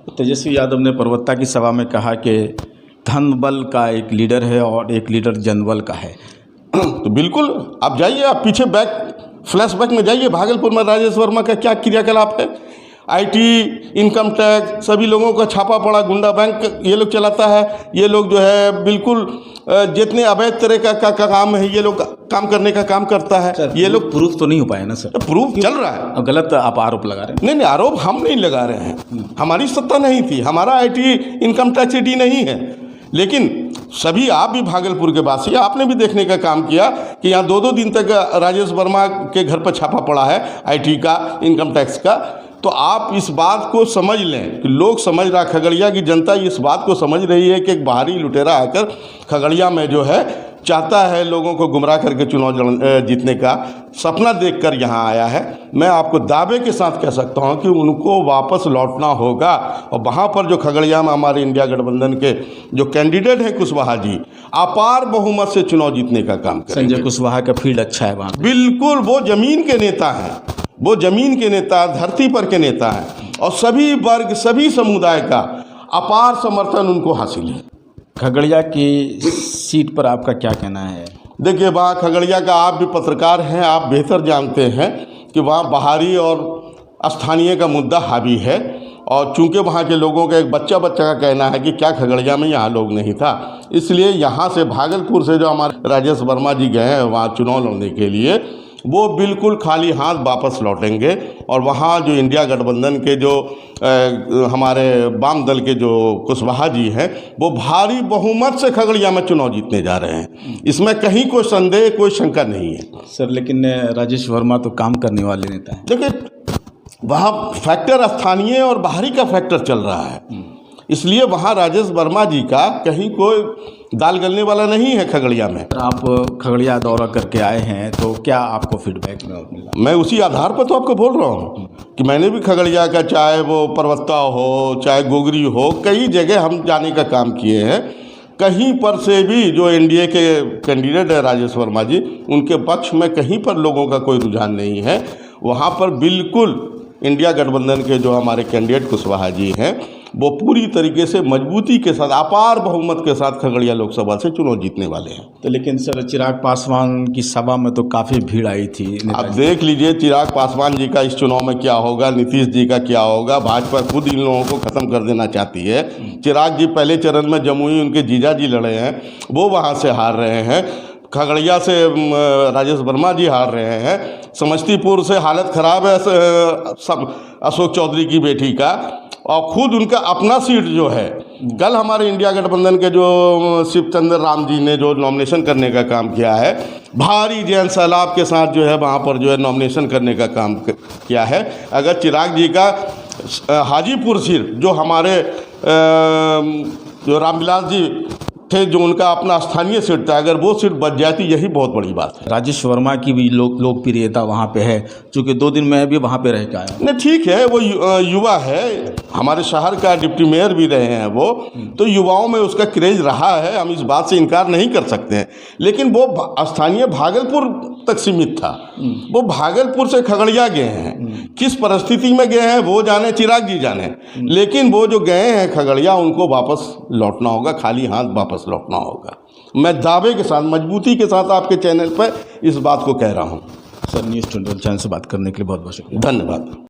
तेजस्वी यादव ने परवत्ता की सभा में कहा कि धन बल का एक लीडर है और एक लीडर जनबल का है। तो बिल्कुल आप जाइए, आप पीछे फ्लैशबैक में जाइए, भागलपुर में राजेश वर्मा का क्या क्रियाकलाप है। आईटी, इनकम टैक्स, सभी लोगों का छापा पड़ा, गुंडा बैंक ये लोग चलाता है। ये लोग जो है बिल्कुल जितने अवैध तरह का काम है ये लोग काम करने का काम करता है। सर, ये लोग प्रूफ तो नहीं हो पाया ना सर? प्रूफ चल रहा है। गलत आप आरोप लगा रहे हैं। नहीं, आरोप हम नहीं लगा रहे हैं, हमारी सत्ता नहीं थी, हमारा आईटी इनकम टैक्स ईडी नहीं है। लेकिन सभी आप भी भागलपुर के वासी, आपने भी देखने का काम किया कि यहाँ 2-2 दिन तक राजेश वर्मा के घर पर छापा पड़ा है आईटी का, इनकम टैक्स का। तो आप इस बात को समझ लें कि लोग समझ रहा, खगड़िया की जनता इस बात को समझ रही है कि एक बाहरी लुटेरा आकर खगड़िया में जो है चाहता है लोगों को गुमराह करके चुनाव जीतने का सपना देखकर यहाँ आया है। मैं आपको दावे के साथ कह सकता हूँ कि उनको वापस लौटना होगा और वहाँ पर जो खगड़िया में हमारे इंडिया गठबंधन के जो कैंडिडेट हैं कुशवाहा जी, अपार बहुमत से चुनाव जीतने का काम करेंगे। संजय कुशवाहा का फील्ड अच्छा है वहाँ। बिल्कुल, वो जमीन के नेता हैं, वो जमीन के नेता, धरती पर के नेता हैं और सभी वर्ग, सभी समुदाय का अपार समर्थन उनको हासिल है। खगड़िया की सीट पर आपका क्या कहना है? देखिए, वहाँ खगड़िया का आप भी पत्रकार हैं, आप बेहतर जानते हैं कि वहाँ बाहरी और स्थानीय का मुद्दा हावी है। और चूंकि वहाँ के लोगों का एक बच्चा का कहना है कि क्या खगड़िया में यहाँ लोग नहीं था, इसलिए यहाँ से भागलपुर से जो हमारे राजेश वर्मा जी गए हैं वहाँ चुनाव लड़ने के लिए, वो बिल्कुल खाली हाथ वापस लौटेंगे। और वहाँ जो इंडिया गठबंधन के जो हमारे वाम दल के जो कुशवाहा जी हैं, वो भारी बहुमत से खगड़िया में चुनाव जीतने जा रहे हैं। इसमें कहीं कोई संदेह, कोई शंका नहीं है सर। लेकिन राजेश वर्मा तो काम करने वाले नेता हैं। देखिए, वहाँ फैक्टर स्थानीय और बाहरी का फैक्टर चल रहा है, इसलिए वहाँ राजेश वर्मा जी का कहीं कोई दाल गलने वाला नहीं है खगड़िया में। आप खगड़िया दौरा करके आए हैं तो क्या आपको फीडबैक मिला? मैं उसी आधार पर तो आपको बोल रहा हूँ कि मैंने भी खगड़िया का, चाहे वो परवत्ता हो, चाहे गोगरी हो, कई जगह हम जाने का काम किए हैं। कहीं पर से भी जो एनडीए के कैंडिडेट है राजेश वर्मा जी, उनके पक्ष में कहीं पर लोगों का कोई रुझान नहीं है। वहाँ पर बिल्कुल इंडिया गठबंधन के जो हमारे कैंडिडेट कुशवाहा जी हैं, वो पूरी तरीके से मजबूती के साथ, अपार बहुमत के साथ खगड़िया लोकसभा से चुनाव जीतने वाले हैं। तो लेकिन सर, चिराग पासवान की सभा में तो काफ़ी भीड़ आई थी। आप देख लीजिए चिराग पासवान जी का इस चुनाव में क्या होगा, नीतीश जी का क्या होगा। भाजपा खुद इन लोगों को ख़त्म कर देना चाहती है। चिराग जी पहले चरण में जमुई उनके जीजा जी लड़े हैं, वो वहाँ से हार रहे हैं। खगड़िया से राजेश वर्मा जी हार रहे हैं। समस्तीपुर से हालत ख़राब है सब अशोक चौधरी की बेटी का, और खुद उनका अपना सीट जो है, कल हमारे इंडिया गठबंधन के जो शिवचंद्र राम जी ने जो नॉमिनेशन करने का काम किया है, भारी जन सैलाब के साथ जो है वहाँ पर जो है नॉमिनेशन करने का काम किया है। अगर चिराग जी का हाजीपुर सीट जो हमारे जो रामविलास जी थे, जो उनका अपना स्थानीय सीट था, अगर वो सीट बच जाती, यही बहुत बड़ी बात है। राजेश वर्मा की भी लोकप्रियता वहाँ पे है, चूँकि 2 दिन मैं भी वहाँ पे रह के आया। नहीं, ठीक है, वो युवा है, हमारे शहर का डिप्टी मेयर भी रहे हैं वो, तो युवाओं में उसका क्रेज रहा है, हम इस बात से इनकार नहीं कर सकते हैं। लेकिन वो स्थानीय भागलपुर तक सीमित था, वो भागलपुर से खगड़िया गए हैं, किस परिस्थिति में गए हैं वो जाने, चिराग जी जाने। लेकिन वो जो गए हैं खगड़िया, उनको वापस लौटना होगा, खाली हाथ वापस लौटना होगा। मैं दावे के साथ, मजबूती के साथ आपके चैनल पर इस बात को कह रहा हूँ। सर, न्यूज़ 21 चैनल से बात करने के लिए बहुत बहुत शुक्रिया। धन्यवाद।